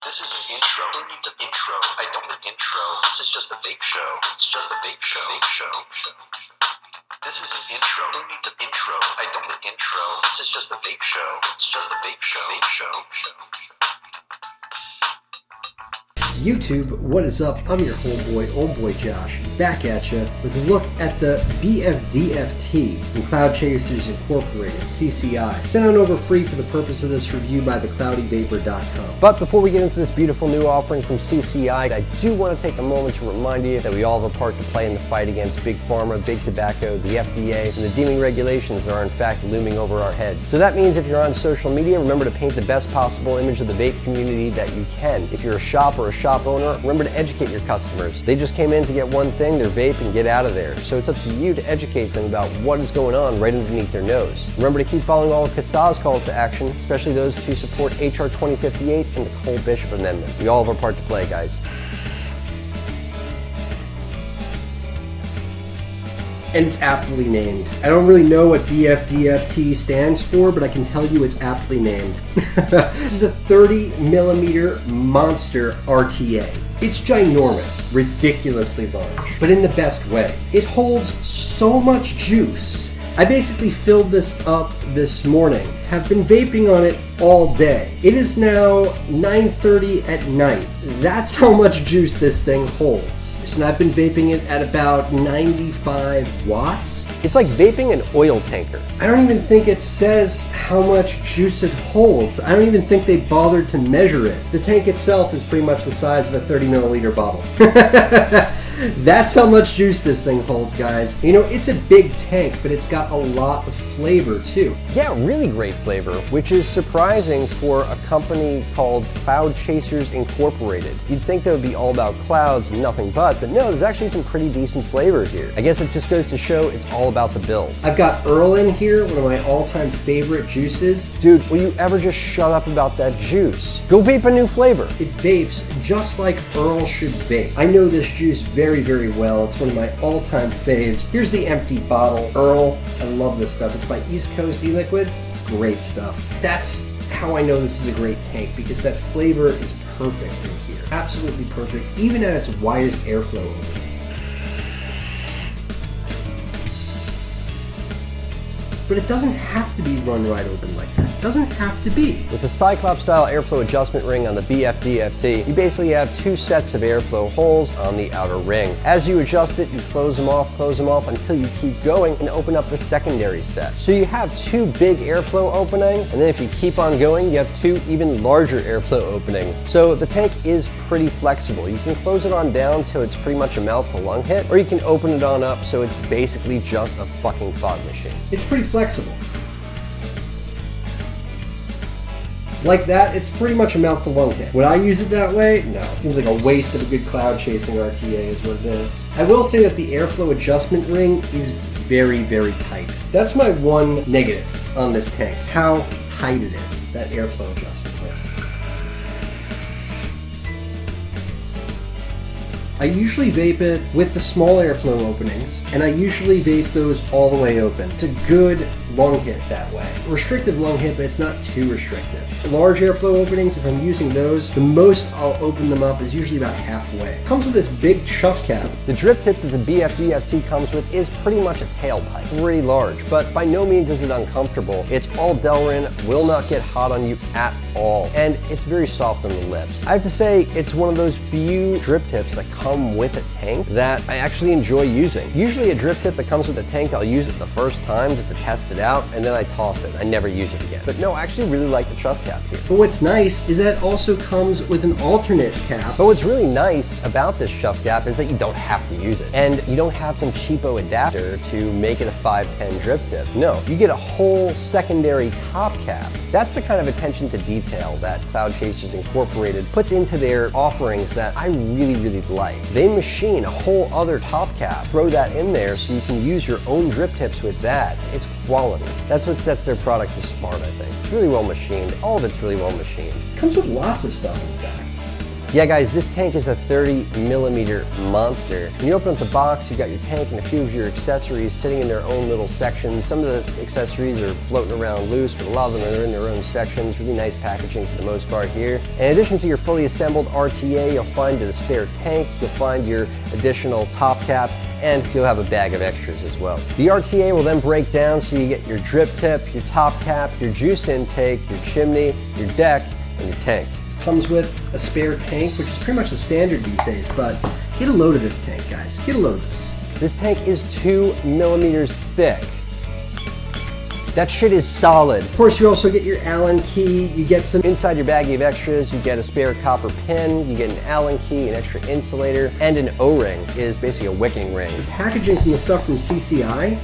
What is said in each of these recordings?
This is an intro. Who needs an intro? I don't need an intro. This is just a vape show. It's just a vape show. Vape show. This is an intro. Who needs an intro? I don't need an intro. This is just a vape show. It's just a vape show. Vape show. YouTube, what is up? I'm your homeboy, old boy Josh, back at you with a look at the BFDFT from Cloud Chasers Incorporated, CCI, sent on over free for the purpose of this review by thecloudivapor.com. But before we get into this beautiful new offering from CCI, I do want to take a moment to remind you that we all have a part to play in the fight against Big Pharma, Big Tobacco, the FDA, and the deeming regulations that are in fact looming over our heads. So that means if you're on social media, remember to paint the best possible image of the vape community that you can. If you're a shop or a shop owner, remember to educate your customers. They just came in to get one thing, their vape, and get out of there. So it's up to you to educate them about what is going on right underneath their nose. Remember to keep following all of CASAA's calls to action, especially those who support HR 2058 and the Cole Bishop Amendment. We all have our part to play, guys. And it's aptly named. I don't really know what BFDFT stands for, but I can tell you it's aptly named. This is a 30mm monster RTA. It's ginormous, ridiculously large, but in the best way. It holds so much juice. I basically filled this up this morning, have been vaping on it all day. It is now 9:30 at night. That's how much juice this thing holds. And I've been vaping it at about 95 watts. It's like vaping an oil tanker. I don't even think it says how much juice it holds. I don't even think they bothered to measure it. The tank itself is pretty much the size of a 30 milliliter bottle. That's how much juice this thing holds, guys. You know, it's a big tank, but it's got a lot of flavor too. Yeah, really great flavor, which is surprising for a company called Cloud Chasers Incorporated. You'd think that would be all about clouds and nothing but no, there's actually some pretty decent flavor here. I guess it just goes to show it's all about the build. I've got Earl in here, one of my all-time favorite juices. Dude, will you ever just shut up about that juice? Go vape a new flavor. It vapes just like Earl should vape. I know this juice very, very well. It's one of my all-time faves. Here's the empty bottle. Earl, I love this stuff. It's by East Coast E-Liquids. It's great stuff. That's how I know this is a great tank, because that flavor is perfect in here. Absolutely perfect, even at its widest airflow opening. But it doesn't have to be run right open like that. It doesn't have to be. With the Cyclops-style airflow adjustment ring on the BFDFT, you basically have two sets of airflow holes on the outer ring. As you adjust it, you close them off until you keep going and open up the secondary set. So you have two big airflow openings, and then if you keep on going, you have two even larger airflow openings. So the tank is pretty flexible. You can close it on down till it's pretty much a mouth-to-lung hit, or you can open it on up so it's basically just a fucking fog machine. It's pretty flexible. Like that, it's pretty much a mouth-to-lung hit. Would I use it that way? No. Seems like a waste of a good cloud chasing RTA is what it is. I will say that the airflow adjustment ring is very, very tight. That's my one negative on this tank, how tight it is, that airflow adjustment ring. I usually vape it with the small airflow openings, and I usually vape those all the way open. It's a good lung hit that way. Restrictive lung hit, but it's not too restrictive. Large airflow openings, if I'm using those, the most I'll open them up is usually about halfway. It comes with this big chuff cap. The drip tip that the BFDFT comes with is pretty much a tailpipe. Pretty large, but by no means is it uncomfortable. It's all Delrin, will not get hot on you at all, and it's very soft on the lips. I have to say, it's one of those few drip tips that come with a tank that I actually enjoy using. Usually a drip tip that comes with a tank, I'll use it the first time just to test it out, and then I toss it. I never use it again. But no, I actually really like the chuff cap here. But what's nice is that it also comes with an alternate cap. But what's really nice about this chuff cap is that you don't have to use it. And you don't have some cheapo adapter to make it a 510 drip tip. No, you get a whole secondary top cap. That's the kind of attention to detail that Cloud Chasers Incorporated puts into their offerings that I really, really like. They machine a whole other top cap, throw that in there so you can use your own drip tips with that. It's quality. That's what sets their products apart, I think. It's really well machined. All of it's really well machined. Comes with lots of stuff, in fact. Yeah guys, this tank is a 30mm monster. When you open up the box, you got your tank and a few of your accessories sitting in their own little sections. Some of the accessories are floating around loose, but a lot of them are in their own sections. Really nice packaging for the most part here. In addition to your fully assembled RTA, you'll find a spare tank, you'll find your additional top cap, and you'll have a bag of extras as well. The RTA will then break down so you get your drip tip, your top cap, your juice intake, your chimney, your deck, and your tank. Comes with a spare tank, which is pretty much the standard these days, but get a load of this tank, guys. Get a load of this. This tank is 2mm thick. That shit is solid. Of course, you also get your Allen key. You get some inside your baggie of extras. You get a spare copper pin. You get an Allen key, an extra insulator, and an O-ring is basically a wicking ring. The packaging from the stuff from CCI.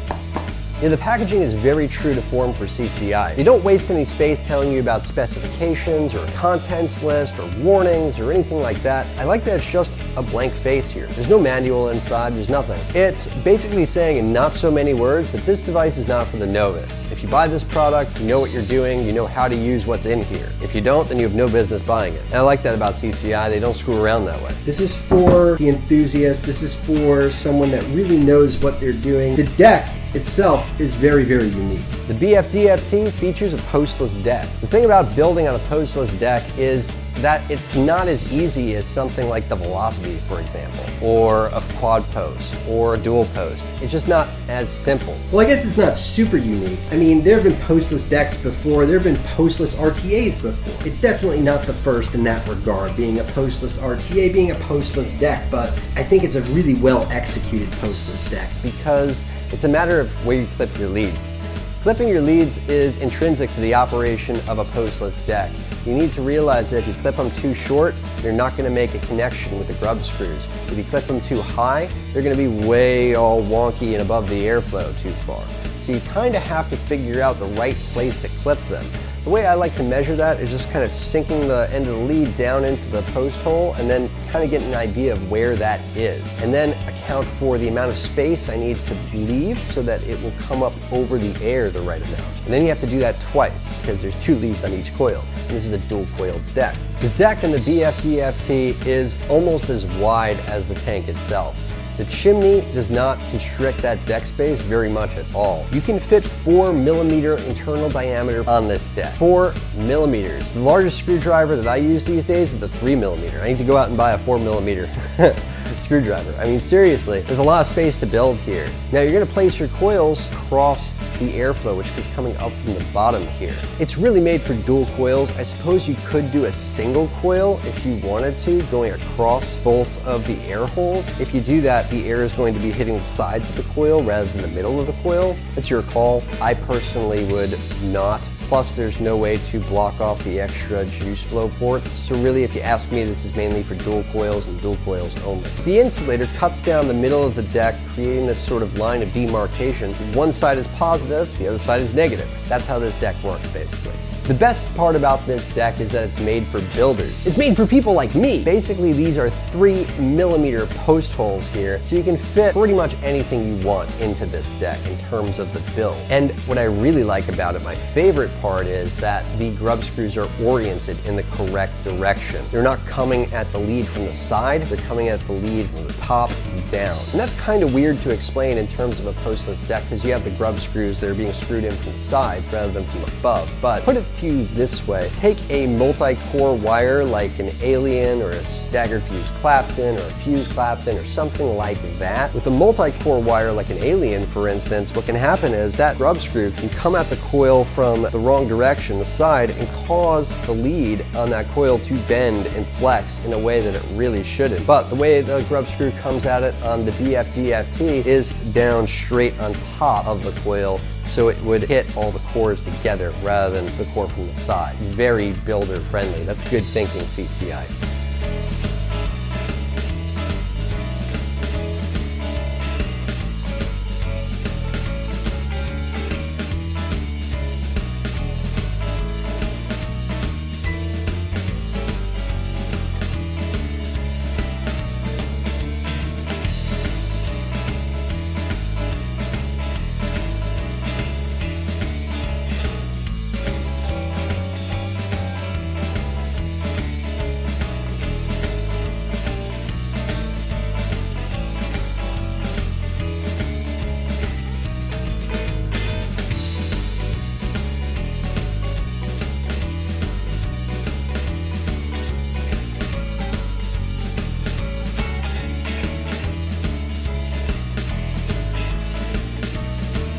Yeah, the packaging is very true to form for CCI. You don't waste any space telling you about specifications or a contents list or warnings or anything like that. I like that it's just a blank face here. There's no manual inside, there's nothing. It's basically saying in not so many words that this device is not for the novice. If you buy this product, you know what you're doing, you know how to use what's in here. If you don't, then you have no business buying it. And I like that about CCI, they don't screw around that way. This is for the enthusiast, this is for someone that really knows what they're doing. The deck itself is very, very unique. The BFDFT features a postless deck. The thing about building on a postless deck is that it's not as easy as something like the Velocity, for example, or a quad post, or a dual post. It's just not as simple. Well, I guess it's not super unique. I mean, there have been postless decks before, there have been postless RTAs before. It's definitely not the first in that regard, being a postless RTA, being a postless deck, but I think it's a really well executed postless deck because it's a matter of where you clip your leads. Clipping your leads is intrinsic to the operation of a postless deck. You need to realize that if you clip them too short, you're not going to make a connection with the grub screws. If you clip them too high, they're going to be way all wonky and above the airflow too far. So you kind of have to figure out the right place to clip them. The way I like to measure that is just kind of sinking the end of the lead down into the post hole and then kind of get an idea of where that is. And then account for the amount of space I need to leave so that it will come up over the air the right amount. And then you have to do that twice because there's 2 leads on each coil. And this is a dual coil deck. The deck in the BFDFT is almost as wide as the tank itself. The chimney does not constrict that deck space very much at all. You can fit 4mm internal diameter on this deck. 4mm. The largest screwdriver that I use these days is the 3mm. I need to go out and buy a 4mm screwdriver. I mean, seriously, there's a lot of space to build here. Now you're gonna place your coils across the airflow, which is coming up from the bottom here. It's really made for dual coils. I suppose you could do a single coil if you wanted to, going across both of the air holes. If you do that, the air is going to be hitting the sides of the coil rather than the middle of the coil. It's your call. I personally would not. Plus, there's no way to block off the extra juice flow ports. So really, if you ask me, this is mainly for dual coils and dual coils only. The insulator cuts down the middle of the deck, creating this sort of line of demarcation. One side is positive, the other side is negative. That's how this deck works, basically. The best part about this deck is that it's made for builders. It's made for people like me. Basically, these are 3mm post holes here, so you can fit pretty much anything you want into this deck in terms of the build. And what I really like about it, my favorite part, is that the grub screws are oriented in the correct direction. They're not coming at the lead from the side, they're coming at the lead from the top down. And that's kind of weird to explain in terms of a postless deck because you have the grub screws that are being screwed in from the sides rather than from above. But put it to you this way. Take a multi-core wire like an Alien or a staggered fuse Clapton or a fuse Clapton or something like that. With a multi-core wire like an Alien, for instance, what can happen is that grub screw can come at the coil from the wrong direction, the side, and cause the lead on that coil to bend and flex in a way that it really shouldn't. But the way the grub screw comes at it on the BFDFT is down straight on top of the coil, so it would hit all the cores together rather than the core from the side. Very builder friendly. That's good thinking, CCI.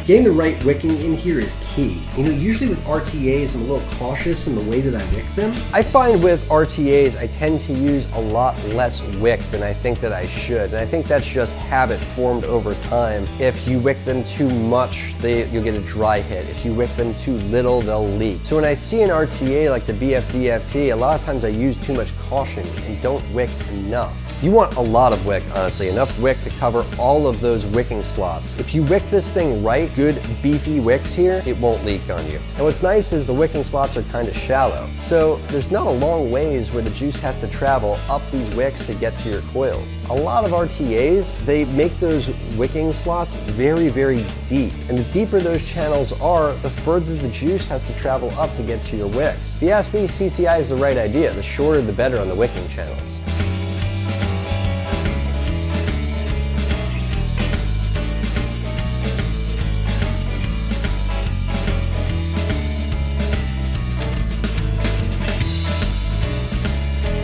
Getting the right wicking in here is key. You know, usually with RTAs, I'm a little cautious in the way that I wick them. I find with RTAs, I tend to use a lot less wick than I think that I should. And I think that's just habit formed over time. If you wick them too much, you'll get a dry hit. If you wick them too little, they'll leak. So when I see an RTA like the BFDFT, a lot of times I use too much caution and don't wick enough. You want a lot of wick, honestly, enough wick to cover all of those wicking slots. If you wick this thing right, good beefy wicks here, it won't leak on you. And what's nice is the wicking slots are kind of shallow. So there's not a long ways where the juice has to travel up these wicks to get to your coils. A lot of RTAs, they make those wicking slots very, very deep. And the deeper those channels are, the further the juice has to travel up to get to your wicks. If you ask me, CCI is the right idea. The shorter the better on the wicking channels.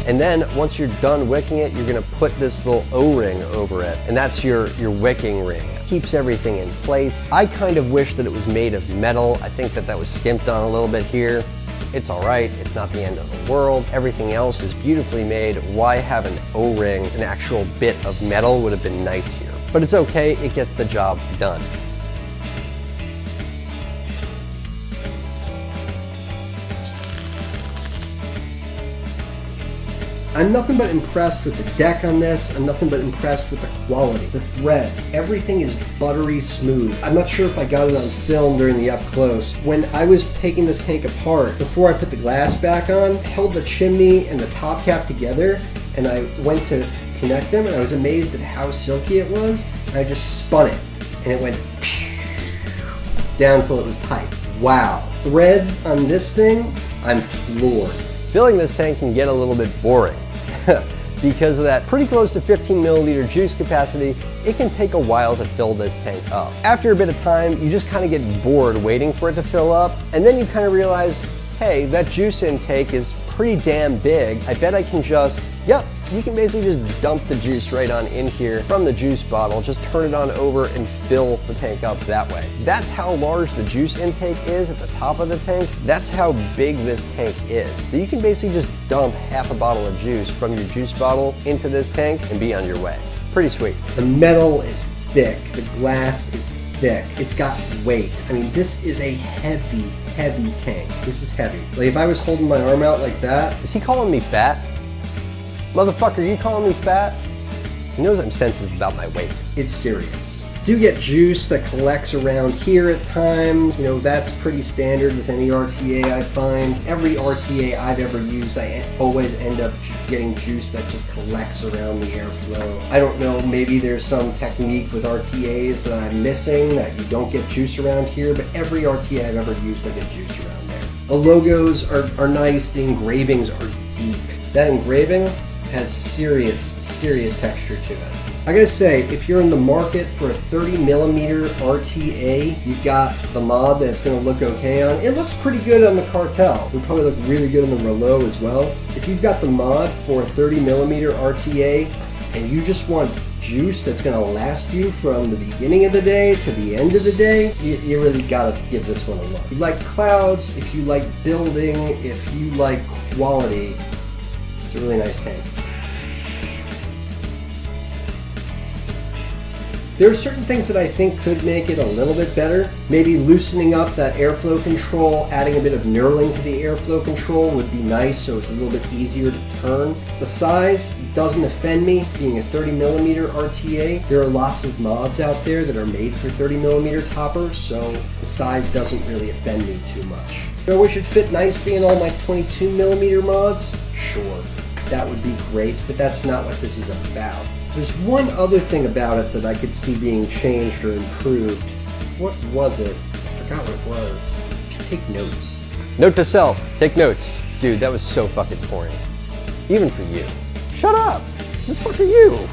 And then once you're done wicking it, you're gonna put this little O-ring over it, and that's your wicking ring. It keeps everything in place. I kind of wish that it was made of metal. I think that was skimped on a little bit here. It's all right, it's not the end of the world. Everything else is beautifully made. Why have an O-ring? An actual bit of metal would have been nice here. But it's okay, it gets the job done. I'm nothing but impressed with the deck on this. I'm nothing but impressed with the quality, the threads. Everything is buttery smooth. I'm not sure if I got it on film during the up close. When I was taking this tank apart, before I put the glass back on, I held the chimney and the top cap together, and I went to connect them, and I was amazed at how silky it was. And I just spun it, and it went down until it was tight. Wow. Threads on this thing, I'm floored. Filling this tank can get a little bit boring. Because of that pretty close to 15 milliliter juice capacity, it can take a while to fill this tank up. After a bit of time, you just kind of get bored waiting for it to fill up, and then you kind of realize, hey, that juice intake is pretty damn big. I bet I can just, yep, you can basically just dump the juice right on in here from the juice bottle, just turn it on over and fill the tank up that way. That's how large the juice intake is at the top of the tank. That's how big this tank is. So you can basically just dump half a bottle of juice from your juice bottle into this tank and be on your way. Pretty sweet. The metal is thick, the glass is thick, it's got weight. I mean, this is a heavy, heavy tank. This is heavy. Like if I was holding my arm out like that. Is he calling me fat? Motherfucker, you calling me fat? He knows I'm sensitive about my weight. It's serious. Do get juice that collects around here at times. You know, that's pretty standard with any RTA I find. Every RTA I've ever used, I always end up getting juice that just collects around the airflow. I don't know, maybe there's some technique with RTAs that I'm missing that you don't get juice around here, but every RTA I've ever used, I get juice around there. The logos are nice, the engravings are deep. That engraving has serious texture to it. I gotta say, if you're in the market for a 30mm RTA, you've got the mod that's gonna look okay on. It looks pretty good on the Cartel. It would probably look really good on the Rouleau as well. If you've got the mod for a 30mm RTA and you just want juice that's gonna last you from the beginning of the day to the end of the day, you really gotta give this one a look. If you like clouds, if you like building, if you like quality, it's a really nice tank. There are certain things that I think could make it a little bit better. Maybe loosening up that airflow control, adding a bit of knurling to the airflow control would be nice so it's a little bit easier to turn. The size doesn't offend me, being a 30mm RTA. There are lots of mods out there that are made for 30mm toppers, so the size doesn't really offend me too much. Do I wish it fit nicely in all my 22mm mods? Sure, that would be great, but that's not what this is about. There's one other thing about it that I could see being changed or improved. What was it? I forgot what it was. You should take notes. Note to self, take notes. Dude, that was so fucking boring. Even for you. Shut up! Who the fuck are you?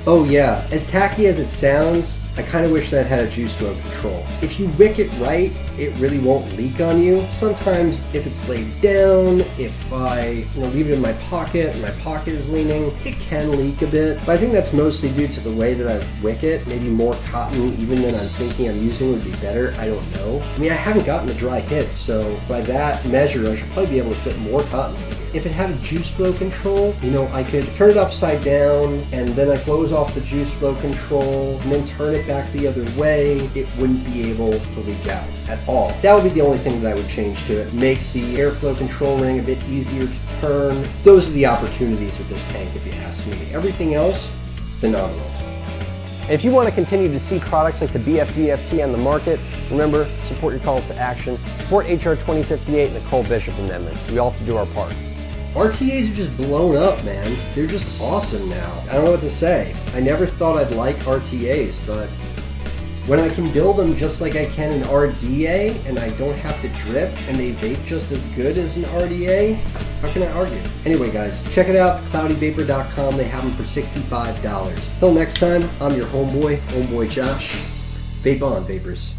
Oh yeah, as tacky as it sounds, I kind of wish that had a juice flow control. If you wick it right, it really won't leak on you. Sometimes if it's laid down, if I leave it in my pocket and my pocket is leaning, it can leak a bit. But I think that's mostly due to the way that I wick it. Maybe more cotton even than I'm thinking I'm using would be better. I don't know. I mean, I haven't gotten a dry hit, so by that measure, I should probably be able to fit more cotton in here. If it had a juice flow control, I could turn it upside down and then I close off the juice flow control and then turn it back the other way. It wouldn't be able to leak out at all. That would be the only thing that I would change to it. Make the airflow control ring a bit easier to turn. Those are the opportunities with this tank, if you ask me. Everything else, phenomenal. If you want to continue to see products like the BFDFT on the market, remember, support your calls to action, support HR 2058 and the Cole Bishop Amendment. We all have to do our part. RTAs are just blown up, man. They're just awesome now. I don't know what to say. I never thought I'd like RTAs, but when I can build them just like I can an RDA and I don't have to drip and they vape just as good as an RDA, how can I argue? Anyway, guys, check it out, cloudivapor.com. They have them for $65. Till next time, I'm your homeboy Josh. Vape on, Vapers.